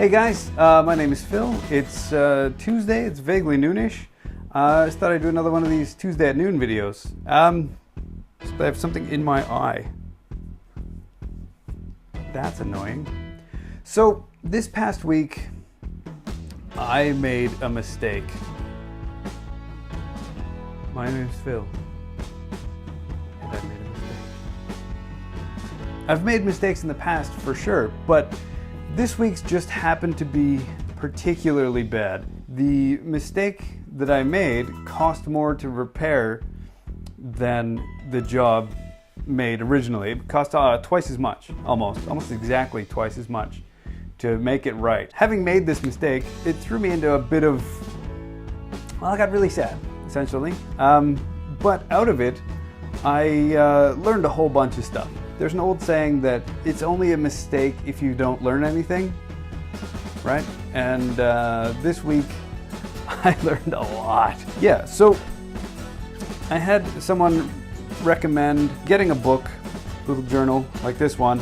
Hey guys, my name is Phil. It's Tuesday, it's vaguely noonish. I just thought I'd do another one of these Tuesday at noon videos. I have something in my eye. That's annoying. So, this past week, I made a mistake. My name is Phil. And I made a mistake. I've made mistakes in the past for sure, but this week's just happened to be particularly bad. The mistake that I made cost more to repair than the job made originally. It cost twice as much, almost exactly twice as much to make it right. Having made this mistake, it threw me into a bit of, well, I got really sad, essentially. But out of it, I learned a whole bunch of stuff. There's an old saying that it's only a mistake if you don't learn anything, right? And this week, I learned a lot. Yeah, so I had someone recommend getting a book, a little journal like this one,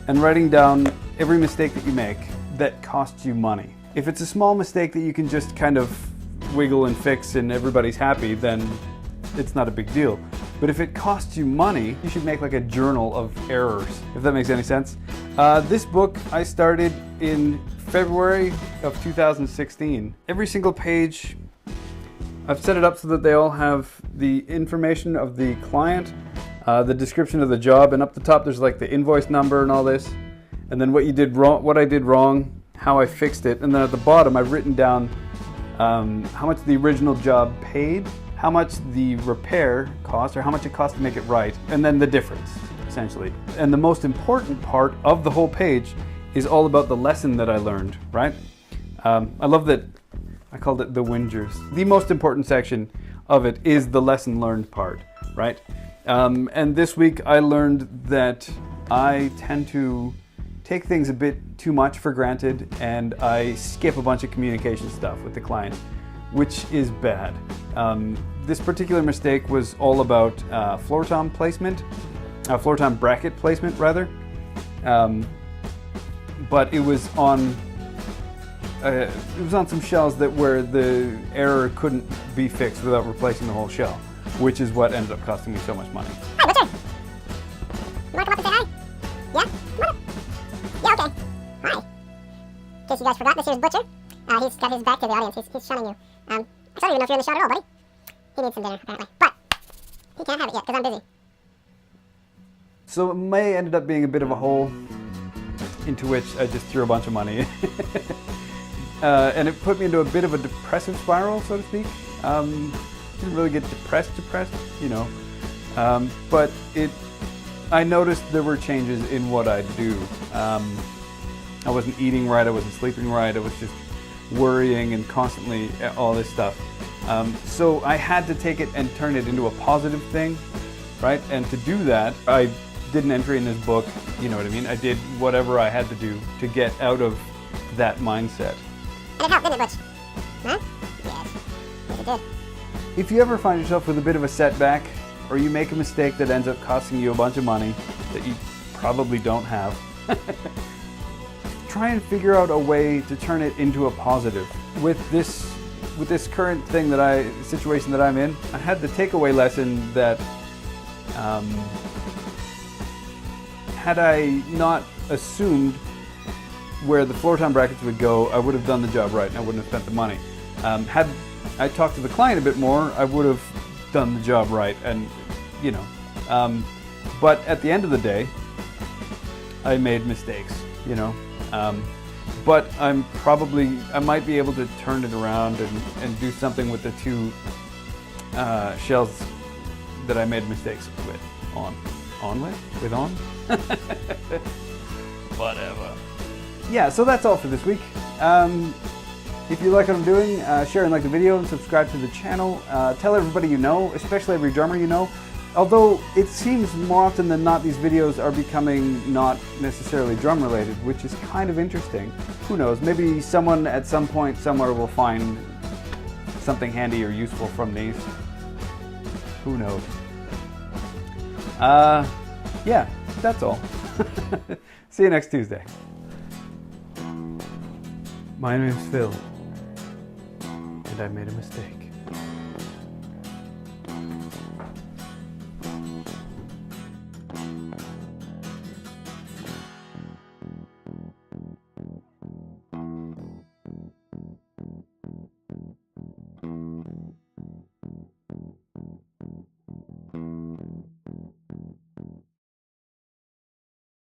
and writing down every mistake that you make that costs you money. If it's a small mistake that you can just kind of wiggle and fix and everybody's happy, then it's not a big deal. But if it costs you money, you should make like a journal of errors, if that makes any sense. This book I started in February of 2016. Every single page, I've set it up so that they all have the information of the client, the description of the job, and up the top there's like the invoice number and all this, and then what you did wrong, what I did wrong, how I fixed it, and then at the bottom I've written down how much the original job paid, how much the repair cost, or how much it cost to make it right, and then the difference, essentially. And the most important part of the whole page is all about the lesson that I learned, right? I love that I called it the whingers. The most important section of it is the lesson learned part, right? And this week I learned that I tend to take things a bit too much for granted, and I skip a bunch of communication stuff with the client, which is bad. This particular mistake was all about floor tom placement, floor tom bracket placement rather, but it was on some shells that where the error couldn't be fixed without replacing the whole shell, which is what ended up costing me so much money. Hi, Butcher. You want to come up and say hi? Yeah? Come on up. Yeah, okay. Hi. In case you guys forgot, this here's Butcher. He's got his back to the audience. He's shunning you. I don't even know if you're in the shot at all, buddy. He needs some dinner, apparently. But he can't have it yet, because I'm busy. So it may ended up being a bit of a hole into which I just threw a bunch of money. And it put me into a bit of a depressive spiral, so to speak. Didn't really get depressed, you know. But I noticed there were changes in what I do. I wasn't eating right, I wasn't sleeping right, I was just worrying and constantly all this stuff. So I had to take it and turn it into a positive thing, right? And to do that, I did an entry in this book, you know what I mean? I did whatever I had to do to get out of that mindset. And it helped, didn't it, Butch? Huh? Yes. Yes, it did. If you ever find yourself with a bit of a setback, or you make a mistake that ends up costing you a bunch of money that you probably don't have, try and figure out a way to turn it into a positive. With this current situation that I'm in, I had the takeaway lesson that had I not assumed where the floor tom brackets would go, I would have done the job right and I wouldn't have spent the money. Had I talked to the client a bit more, I would have done the job right, and you know. But at the end of the day, I made mistakes, you know. But I might be able to turn it around and do something with the two shells that I made mistakes with. Whatever. Yeah, so that's all for this week. If you like what I'm doing, share and like the video and subscribe to the channel. Tell everybody you know, especially every drummer you know. Although it seems more often than not these videos are becoming not necessarily drum related, which is kind of interesting. Who knows, maybe someone at some point somewhere will find something handy or useful from these. Who knows? Yeah, that's all. See you next Tuesday. My name is Phil, and I made a mistake.